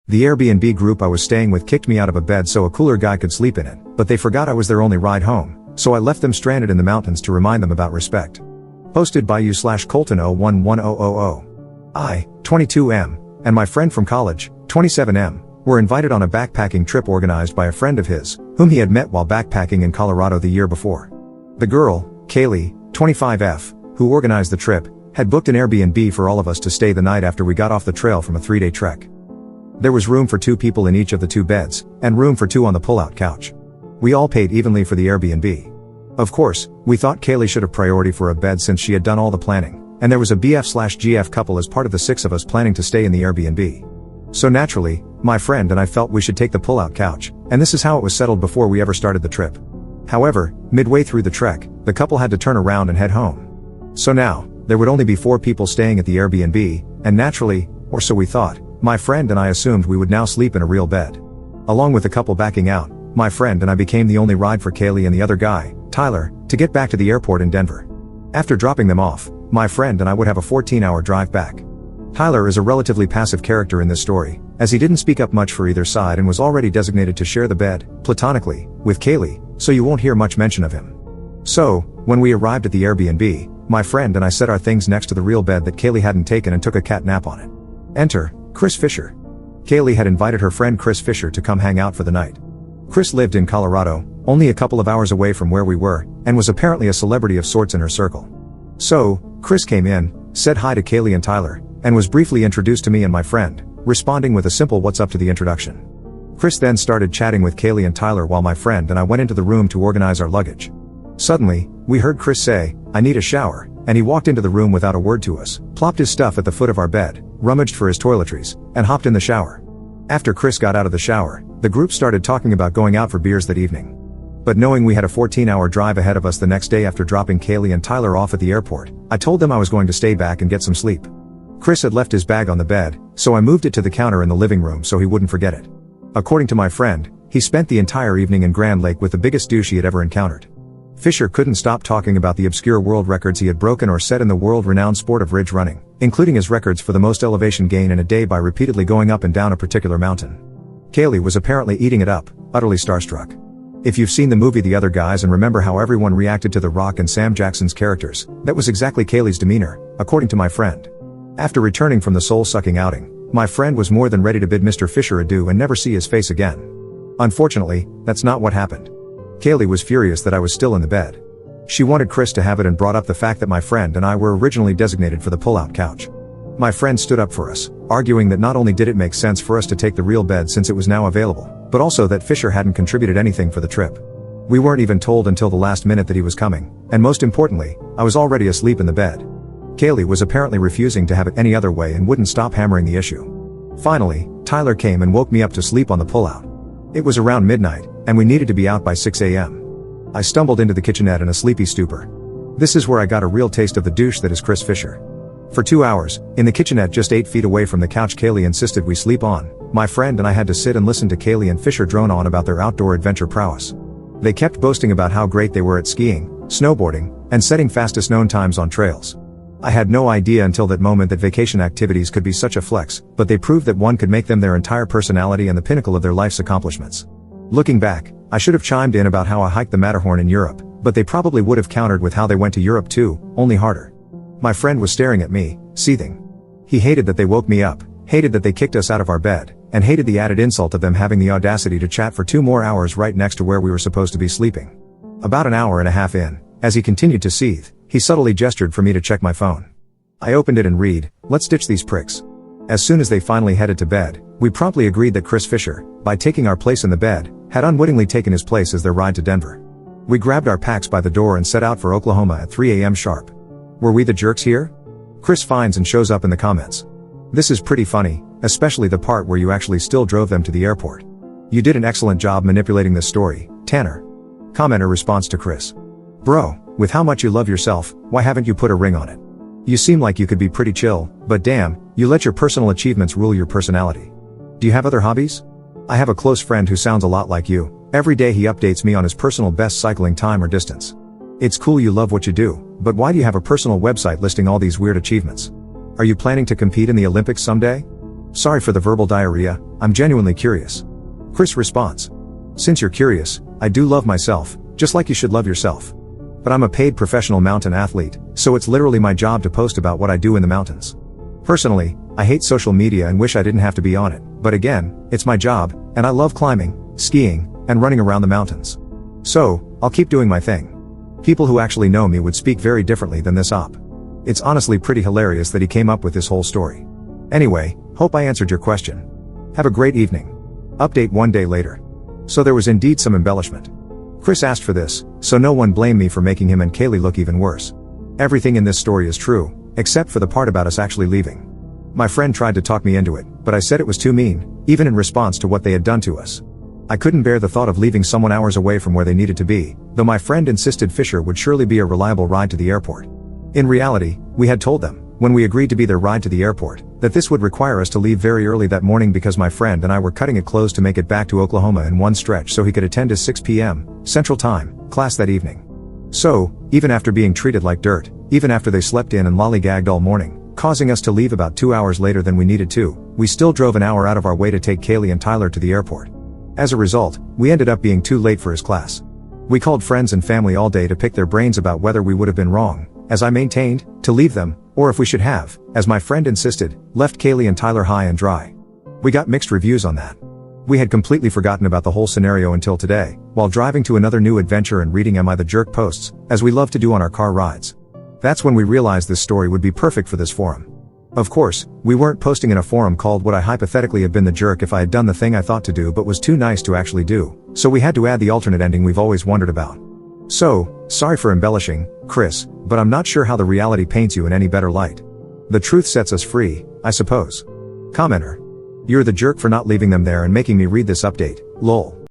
The Airbnb group I was staying with kicked me out of a bed so a cooler guy could sleep in it, but they forgot I was their only ride home, so I left them stranded in the mountains to remind them about respect. Posted by you/Colton011000. I, 22M, and my friend from college, 27M, were invited on a backpacking trip organized by a friend of his, whom he had met while backpacking in Colorado the year before. The girl, Kaylee, 25F, who organized the trip, had booked an Airbnb for all of us to stay the night after we got off the trail from a 3-day trek. There was room for 2 people in each of the 2 beds, and room for 2 on the pull-out couch. We all paid evenly for the Airbnb. Of course, we thought Kaylee should have priority for a bed since she had done all the planning, and there was a BF/GF couple as part of the 6 of us planning to stay in the Airbnb. So naturally, my friend and I felt we should take the pull-out couch, and this is how it was settled before we ever started the trip. However, midway through the trek, the couple had to turn around and head home. So now, there would only be 4 people staying at the Airbnb, and naturally, or so we thought, my friend and I assumed we would now sleep in a real bed. Along with the couple backing out, my friend and I became the only ride for Kaylee and the other guy, Tyler, to get back to the airport in Denver. After dropping them off, my friend and I would have a 14-hour drive back. Tyler is a relatively passive character in this story, as he didn't speak up much for either side and was already designated to share the bed, platonically, with Kaylee, so you won't hear much mention of him. So, when we arrived at the Airbnb, my friend and I set our things next to the real bed that Kaylee hadn't taken and took a cat nap on it. Enter, Chris Fisher. Kaylee had invited her friend Chris Fisher to come hang out for the night. Chris lived in Colorado, only a couple of hours away from where we were, and was apparently a celebrity of sorts in her circle. So, Chris came in, said hi to Kaylee and Tyler, and was briefly introduced to me and my friend, responding with a simple "what's up" to the introduction. Chris then started chatting with Kaylee and Tyler while my friend and I went into the room to organize our luggage. Suddenly, we heard Chris say, "I need a shower," and he walked into the room without a word to us, plopped his stuff at the foot of our bed, rummaged for his toiletries, and hopped in the shower. After Chris got out of the shower, the group started talking about going out for beers that evening. But knowing we had a 14-hour drive ahead of us the next day after dropping Kaylee and Tyler off at the airport, I told them I was going to stay back and get some sleep. Chris had left his bag on the bed, so I moved it to the counter in the living room so he wouldn't forget it. According to my friend, he spent the entire evening in Grand Lake with the biggest douche he had ever encountered. Fisher couldn't stop talking about the obscure world records he had broken or set in the world-renowned sport of ridge running, including his records for the most elevation gain in a day by repeatedly going up and down a particular mountain. Kaylee was apparently eating it up, utterly starstruck. If you've seen the movie The Other Guys and remember how everyone reacted to The Rock and Sam Jackson's characters, that was exactly Kaylee's demeanor, according to my friend. After returning from the soul-sucking outing, my friend was more than ready to bid Mr. Fisher adieu and never see his face again. Unfortunately, that's not what happened. Kaylee was furious that I was still in the bed. She wanted Chris to have it and brought up the fact that my friend and I were originally designated for the pull-out couch. My friend stood up for us, arguing that not only did it make sense for us to take the real bed since it was now available, but also that Fisher hadn't contributed anything for the trip. We weren't even told until the last minute that he was coming, and most importantly, I was already asleep in the bed. Kaylee was apparently refusing to have it any other way and wouldn't stop hammering the issue. Finally, Tyler came and woke me up to sleep on the pull-out. It was around midnight, and we needed to be out by 6 a.m. I stumbled into the kitchenette in a sleepy stupor. This is where I got a real taste of the douche that is Chris Fisher. For 2 hours, in the kitchenette just 8 feet away from the couch Kaylee insisted we sleep on, my friend and I had to sit and listen to Kaylee and Fisher drone on about their outdoor adventure prowess. They kept boasting about how great they were at skiing, snowboarding, and setting fastest known times on trails. I had no idea until that moment that vacation activities could be such a flex, but they proved that one could make them their entire personality and the pinnacle of their life's accomplishments. Looking back, I should have chimed in about how I hiked the Matterhorn in Europe, but they probably would have countered with how they went to Europe too, only harder. My friend was staring at me, seething. He hated that they woke me up, hated that they kicked us out of our bed, and hated the added insult of them having the audacity to chat for 2 more hours right next to where we were supposed to be sleeping. About an hour and a half in, as he continued to seethe, he subtly gestured for me to check my phone. I opened it and read, "Let's ditch these pricks." As soon as they finally headed to bed, we promptly agreed that Chris Fisher, by taking our place in the bed, had unwittingly taken his place as their ride to Denver. We grabbed our packs by the door and set out for Oklahoma at 3 a.m. sharp. Were we the jerks here? Chris finds and shows up in the comments. This is pretty funny, especially the part where you actually still drove them to the airport. You did an excellent job manipulating this story, Tanner. Commenter responds to Chris. Bro, with how much you love yourself, why haven't you put a ring on it? You seem like you could be pretty chill, but damn, you let your personal achievements rule your personality. Do you have other hobbies? I have a close friend who sounds a lot like you. Every day he updates me on his personal best cycling time or distance. It's cool you love what you do, but why do you have a personal website listing all these weird achievements? Are you planning to compete in the Olympics someday? Sorry for the verbal diarrhea, I'm genuinely curious. Chris responds. Since you're curious, I do love myself, just like you should love yourself. But I'm a paid professional mountain athlete, so it's literally my job to post about what I do in the mountains. Personally, I hate social media and wish I didn't have to be on it, but again, it's my job, and I love climbing, skiing, and running around the mountains. So, I'll keep doing my thing. People who actually know me would speak very differently than this op. It's honestly pretty hilarious that he came up with this whole story. Anyway, hope I answered your question. Have a great evening. Update 1 day later. So there was indeed some embellishment. Chris asked for this, so no one blame me for making him and Kaylee look even worse. Everything in this story is true, except for the part about us actually leaving. My friend tried to talk me into it, but I said it was too mean, even in response to what they had done to us. I couldn't bear the thought of leaving someone hours away from where they needed to be, though my friend insisted Fisher would surely be a reliable ride to the airport. In reality, we had told them, when we agreed to be their ride to the airport, that this would require us to leave very early that morning because my friend and I were cutting it close to make it back to Oklahoma in one stretch so he could attend his 6 p.m. Central Time class that evening. So, even after being treated like dirt, even after they slept in and lollygagged all morning, causing us to leave about 2 hours later than we needed to, we still drove an hour out of our way to take Kaylee and Tyler to the airport. As a result, we ended up being too late for his class. We called friends and family all day to pick their brains about whether we would have been wrong, as I maintained, to leave them, or if we should have, as my friend insisted, left Kaylee and Tyler high and dry. We got mixed reviews on that. We had completely forgotten about the whole scenario until today, while driving to another new adventure and reading Am I the Jerk posts, as we love to do on our car rides. That's when we realized this story would be perfect for this forum. Of course, we weren't posting in a forum called Would I Hypothetically Have Been the Jerk If I Had Done the Thing I Thought to Do but was too nice to actually do, so we had to add the alternate ending we've always wondered about. So, sorry for embellishing, Chris, but I'm not sure how the reality paints you in any better light. The truth sets us free, I suppose. Commenter. You're the jerk for not leaving them there and making me read this update, lol.